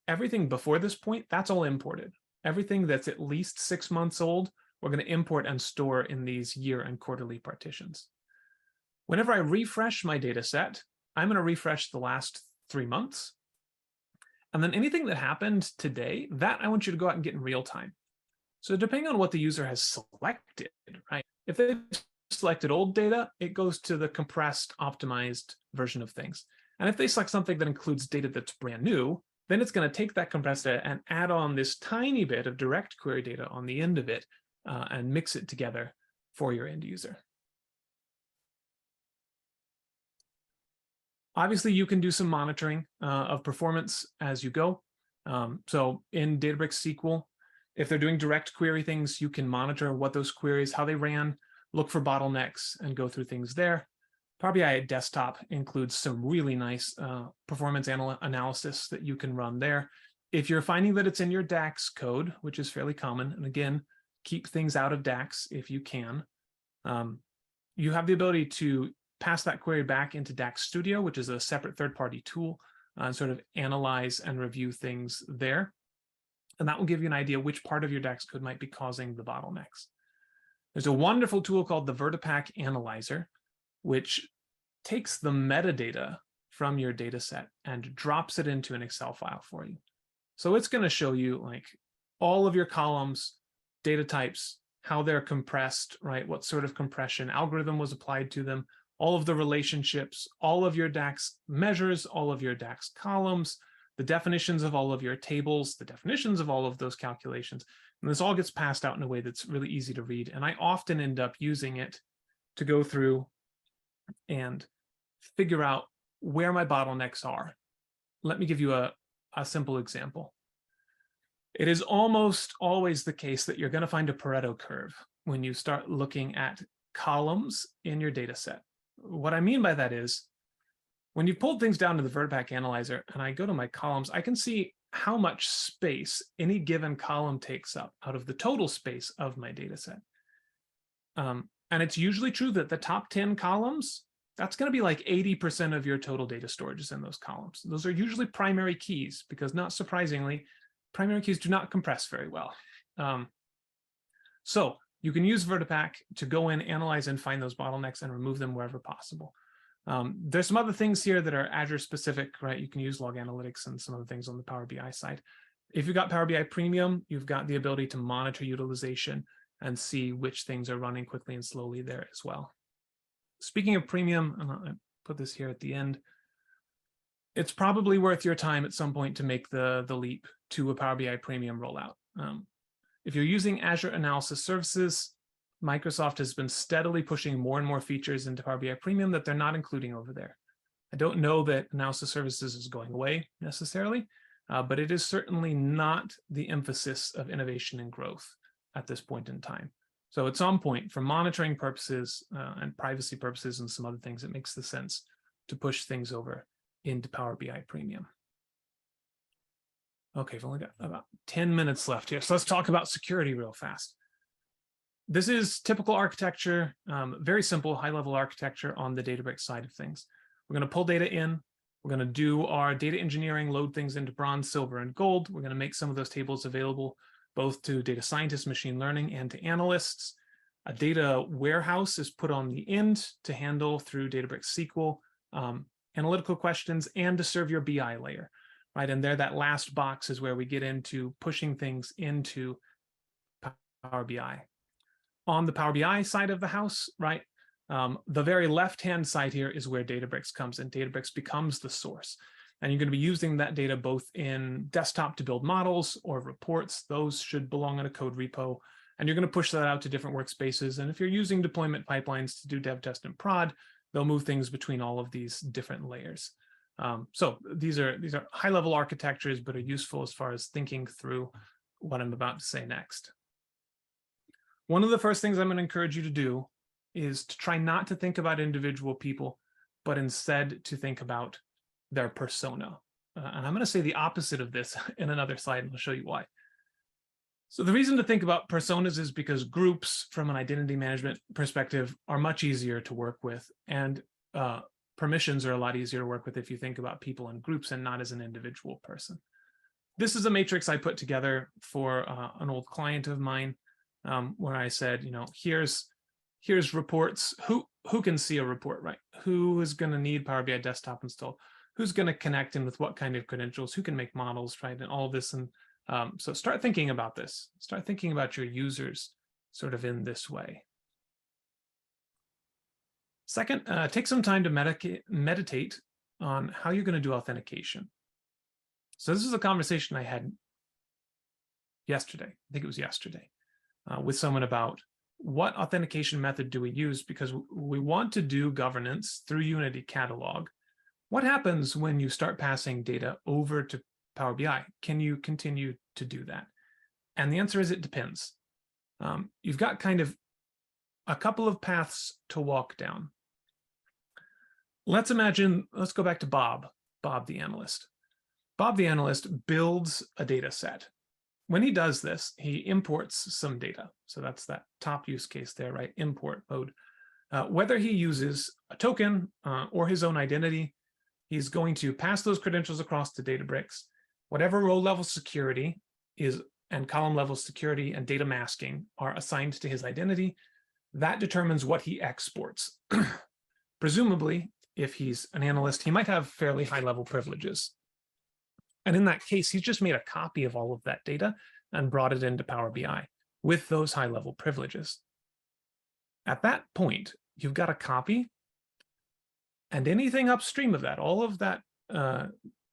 everything before this point, that's all imported. Everything that's at least 6 months old, we're going to import and store in these year and quarterly partitions. Whenever I refresh my data set, I'm going to refresh the last 3 months. And then anything that happened today, that I want you to go out and get in real time. So depending on what the user has selected, right? If they've selected old data, it goes to the compressed, optimized version of things. And if they select something that includes data that's brand new, then it's going to take that compressed data and add on this tiny bit of direct query data on the end of it and mix it together for your end user. Obviously, you can do some monitoring of performance as you go. So in Databricks SQL, if they're doing direct query things, you can monitor what those queries, how they ran, look for bottlenecks, and go through things there. Power BI Desktop includes some really nice performance analysis that you can run there. If you're finding that it's in your DAX code, which is fairly common, and again, keep things out of DAX if you can, you have the ability to pass that query back into DAX Studio, which is a separate third-party tool, and sort of analyze and review things there. And that will give you an idea which part of your DAX code might be causing the bottlenecks. There's a wonderful tool called the Vertipack Analyzer, which takes the metadata from your data set and drops it into an Excel file for you. So it's going to show you like all of your columns, data types, how they're compressed, right? What sort of compression algorithm was applied to them, all of the relationships, all of your DAX measures, all of your DAX columns, the definitions of all of your tables, the definitions of all of those calculations. And this all gets passed out in a way that's really easy to read. And I often end up using it to go through and figure out where my bottlenecks are. Let me give you a simple example. It is almost always the case that you're going to find a Pareto curve when you start looking at columns in your data set. What I mean by that is, when you pulled things down to the Vertipack Analyzer and I go to my columns, I can see how much space any given column takes up out of the total space of my data set. And it's usually true that the top 10 columns, that's going to be like 80% of your total data storage is in those columns. Those are usually primary keys because, not surprisingly, primary keys do not compress very well. So you can use Vertipack to go in, analyze, and find those bottlenecks and remove them wherever possible. There's some other things here that are Azure specific, right? You can use log analytics and some other things on the Power BI side. If you've got Power BI Premium, you've got the ability to monitor utilization and see which things are running quickly and slowly there as well. Speaking of Premium, I put this here at the end. It's probably worth your time at some point to make the leap to a Power BI Premium rollout. If you're using Azure Analysis Services, Microsoft has been steadily pushing more and more features into Power BI Premium that they're not including over there. I don't know that Analysis Services is going away necessarily, but it is certainly not the emphasis of innovation and growth at this point in time. So at some point, for monitoring purposes and privacy purposes and some other things, it makes the sense to push things over into Power BI Premium. Okay, we've only got about 10 minutes left here. So let's talk about security real fast. This is typical architecture, very simple high-level architecture on the Databricks side of things. We're going to pull data in. We're going to do our data engineering, load things into bronze, silver, and gold. We're going to make some of those tables available both to data scientists, machine learning, and to analysts. A data warehouse is put on the end to handle through Databricks SQL analytical questions and to serve your BI layer, right? And there, that last box is where we get into pushing things into Power BI. On the Power BI side of the house, right, the very left-hand side here is where Databricks comes in. Databricks becomes the source. And you're going to be using that data both in desktop to build models or reports. Those should belong in a code repo. And you're going to push that out to different workspaces. And if you're using deployment pipelines to do dev, test, and prod, they'll move things between all of these different layers. So these are high-level architectures, but are useful as far as thinking through what I'm about to say next. One of the first things I'm going to encourage you to do is to try not to think about individual people, but instead to think about their persona. And I'm going to say the opposite of this in another slide, and I'll show you why. So the reason to think about personas is because groups, from an identity management perspective, are much easier to work with, and permissions are a lot easier to work with if you think about people in groups and not as an individual person. This is a matrix I put together for an old client of mine, where I said, you know, here's reports. Who can see a report, right? Who is going to need Power BI Desktop installed? Who's going to connect in with what kind of credentials? Who can make models, right? And all of this. And so start thinking about this. Start thinking about your users sort of in this way. Second, take some time to meditate on how you're going to do authentication. So this is a conversation I had yesterday. I think it was yesterday. With someone about what authentication method do we use, because we want to do governance through Unity Catalog. What happens when you start passing data over to Power BI? Can you continue to do that? And the answer is it depends. You've got kind of a couple of paths to walk down. Let's go back to Bob the analyst. Bob the analyst builds a data set. When he does this, he imports some data. So that's that top use case there, right? Import mode. Whether he uses a token or his own identity, he's going to pass those credentials across to Databricks. Whatever row level security is and column level security and data masking are assigned to his identity, that determines what he exports. Presumably, if he's an analyst, he might have fairly high level privileges. And in that case, he's just made a copy of all of that data and brought it into Power BI with those high level privileges. At that point, you've got a copy, and anything upstream of that, all of that,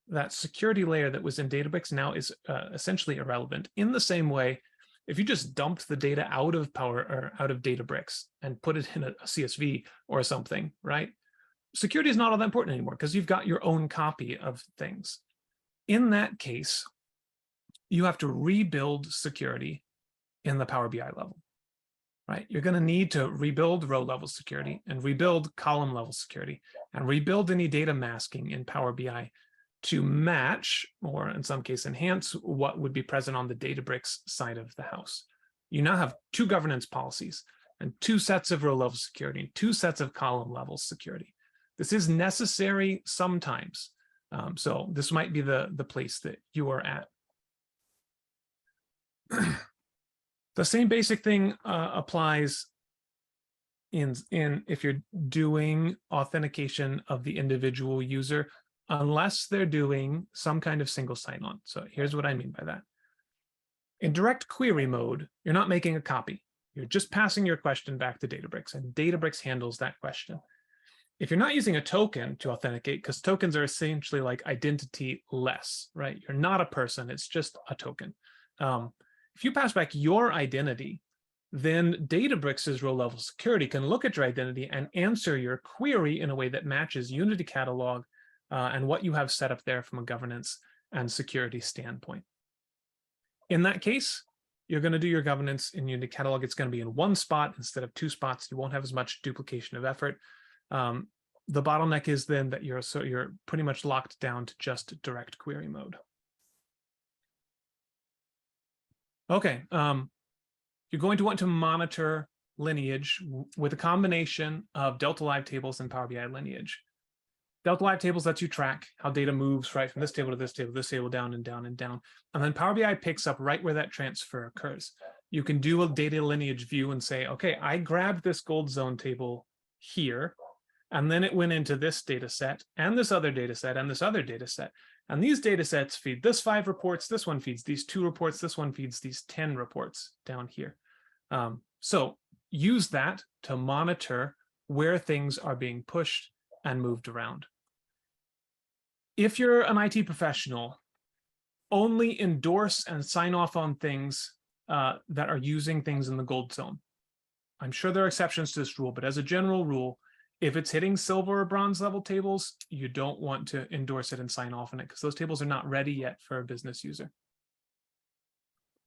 that security layer that was in Databricks now is essentially irrelevant. In the same way, if you just dumped the data out of Databricks and put it in a CSV or something, right? Security is not all that important anymore because you've got your own copy of things. In that case, you have to rebuild security in the Power BI level, right? You're going to need to rebuild row level security and rebuild column level security and rebuild any data masking in Power BI to match, or in some case enhance, what would be present on the Databricks side of the house. You now have two governance policies and two sets of row level security and two sets of column level security. This is necessary sometimes. So this might be the place that you are at. The same basic thing applies in if you're doing authentication of the individual user, unless they're doing some kind of single sign-on. So here's what I mean by that. In direct query mode, you're not making a copy. You're just passing your question back to Databricks, and Databricks handles that question. If you're not using a token to authenticate, because tokens are essentially like identity-less, right? You're not a person, it's just a token. If you pass back your identity, then Databricks' row-level security can look at your identity and answer your query in a way that matches Unity Catalog and what you have set up there from a governance and security standpoint. In that case, you're going to do your governance in Unity Catalog. It's going to be in one spot instead of two spots. You won't have as much duplication of effort. The bottleneck is then that you're pretty much locked down to just direct query mode. Okay, you're going to want to monitor lineage with a combination of Delta Live tables and Power BI lineage. Delta Live tables lets you track how data moves right from this table to this table, down and down and down. And then Power BI picks up right where that transfer occurs. You can do a data lineage view and say, okay, I grabbed this gold zone table here, and then it went into this data set and this other data set and this other data set. And these data sets feed this 5 reports, this one feeds these 2 reports, this one feeds these 10 reports down here. So use that to monitor where things are being pushed and moved around. If you're an IT professional, only endorse and sign off on things that are using things in the gold zone. I'm sure there are exceptions to this rule, but as a general rule, if it's hitting silver or bronze level tables, you don't want to endorse it and sign off on it because those tables are not ready yet for a business user.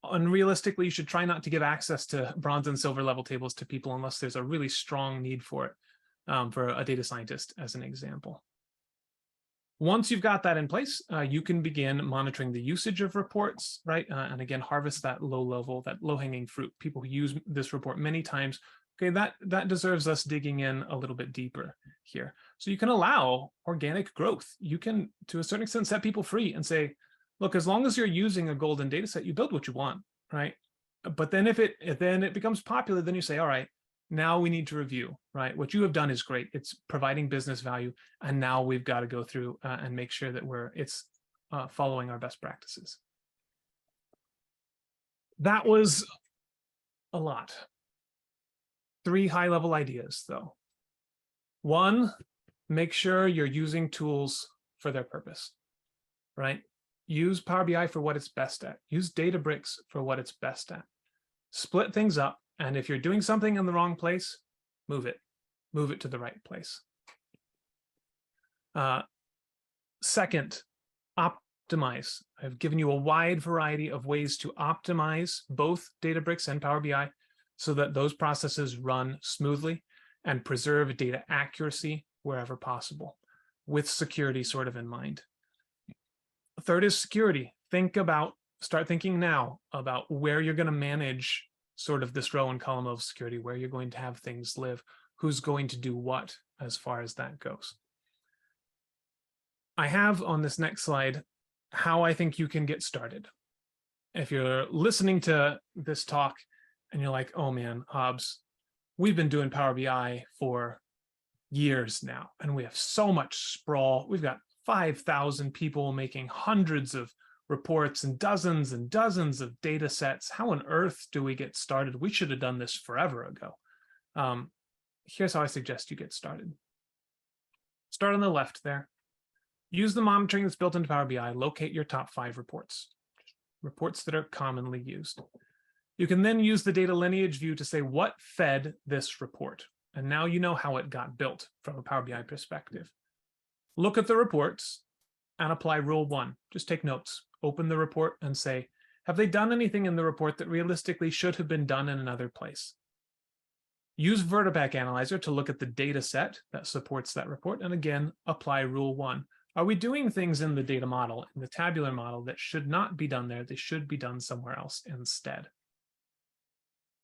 Unrealistically, you should try not to give access to bronze and silver level tables to people unless there's a really strong need for it, for a data scientist, as an example. Once you've got that in place, you can begin monitoring the usage of reports, right? And again, harvest that low level, that low hanging fruit. People who use this report many times, okay, that deserves us digging in a little bit deeper here. So you can allow organic growth. You can, to a certain extent, set people free and say, look, as long as you're using a golden data set, you build what you want, right? But then if it becomes popular, then you say, all right, now we need to review, right? What you have done is great. It's providing business value. And now we've got to go through and make sure that it's following our best practices. That was a lot. 3 high-level ideas, though. 1, make sure you're using tools for their purpose, right? Use Power BI for what it's best at. Use Databricks for what it's best at. Split things up, and if you're doing something in the wrong place, move it. Move it to the right place. Second, optimize. I've given you a wide variety of ways to optimize both Databricks and Power BI so that those processes run smoothly and preserve data accuracy wherever possible, with security sort of in mind. Third is security. Start thinking now about where you're going to manage sort of this row and column of security, where you're going to have things live, who's going to do what as far as that goes. I have on this next slide how I think you can get started. If you're listening to this talk and you're like, oh man, Hobbs, we've been doing Power BI for years now, and we have so much sprawl. We've got 5,000 people making hundreds of reports and dozens of data sets. How on earth do we get started? We should have done this forever ago. Here's how I suggest you get started. Start on the left there. Use the monitoring that's built into Power BI. Locate your top 5 reports, reports that are commonly used. You can then use the data lineage view to say what fed this report. And now you know how it got built from a Power BI perspective. Look at the reports and apply rule 1. Just take notes. Open the report and say, have they done anything in the report that realistically should have been done in another place? Use Vertipack Analyzer to look at the data set that supports that report. And again, apply rule 1. Are we doing things in the data model, in the tabular model, that should not be done there? They should be done somewhere else instead.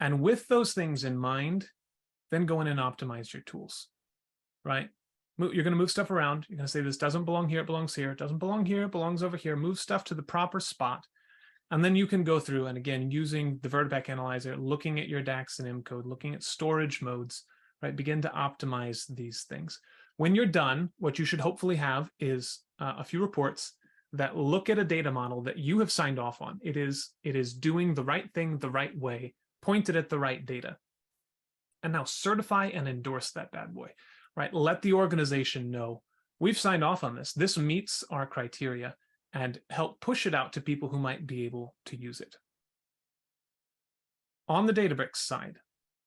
And with those things in mind, then go in and optimize your tools, right? You're going to move stuff around. You're going to say, this doesn't belong here, it belongs here. It doesn't belong here, it belongs over here. Move stuff to the proper spot. And then you can go through and again, using the Vertipack Analyzer, looking at your DAX and M code, looking at storage modes, right? Begin to optimize these things. When you're done, what you should hopefully have is a few reports that look at a data model that you have signed off on. It is doing the right thing the right way, pointed at the right data. And now certify and endorse that bad boy, right? Let the organization know we've signed off on this. This meets our criteria, and help push it out to people who might be able to use it. On the Databricks side,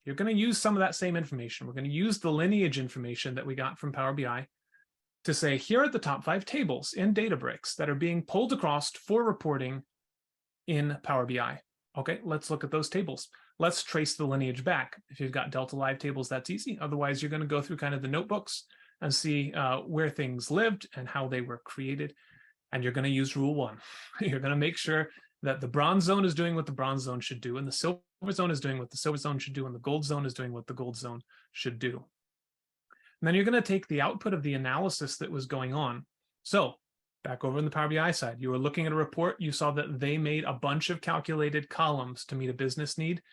you're going to use some of that same information. We're going to use the lineage information that we got from Power BI to say, here are the top 5 tables in Databricks that are being pulled across for reporting in Power BI. Okay, let's look at those tables. Let's trace the lineage back. If you've got Delta Live tables, that's easy. Otherwise, you're going to go through kind of the notebooks and see where things lived and how they were created. And you're going to use rule 1. You're going to make sure that the bronze zone is doing what the bronze zone should do, and the silver zone is doing what the silver zone should do, and the gold zone is doing what the gold zone should do. And then you're going to take the output of the analysis that was going on. So back over in the Power BI side, you were looking at a report, you saw that they made a bunch of calculated columns to meet a business need.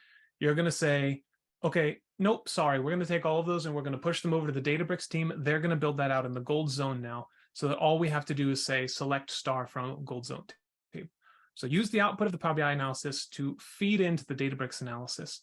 You're going to say, okay, nope, sorry, we're going to take all of those and we're going to push them over to the Databricks team. They're going to build that out in the gold zone now, so that all we have to do is say select star from gold zone table. So use the output of the Power BI analysis to feed into the Databricks analysis.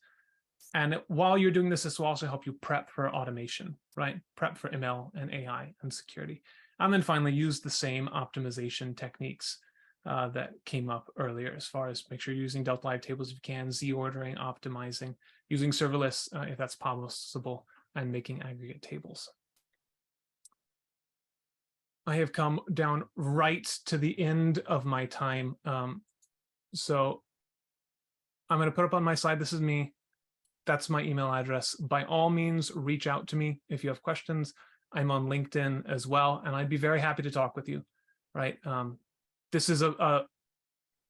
And while you're doing this, this will also help you prep for automation, right? Prep for ML and AI and security. And then finally, use the same optimization techniques that came up earlier, as far as make sure you're using Delta Live tables if you can, Z-ordering, optimizing, using serverless if that's possible, and making aggregate tables. I have come down right to the end of my time. So I'm going to put up on my slide, this is me. That's my email address. By all means, reach out to me if you have questions. I'm on LinkedIn as well, and I'd be very happy to talk with you, right? This is I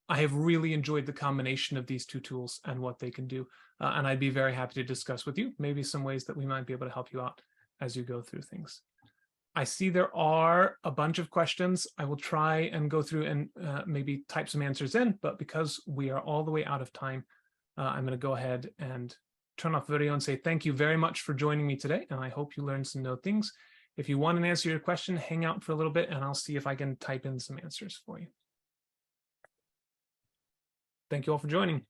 have really enjoyed the combination of these two tools and what they can do. And I'd be very happy to discuss with you, maybe some ways that we might be able to help you out as you go through things. I see there are a bunch of questions. I will try and go through and maybe type some answers in, but because we are all the way out of time, I'm going to go ahead and turn off the video and say thank you very much for joining me today, and I hope you learned some new things. If you want to answer your question, hang out for a little bit and I'll see if I can type in some answers for you. Thank you all for joining.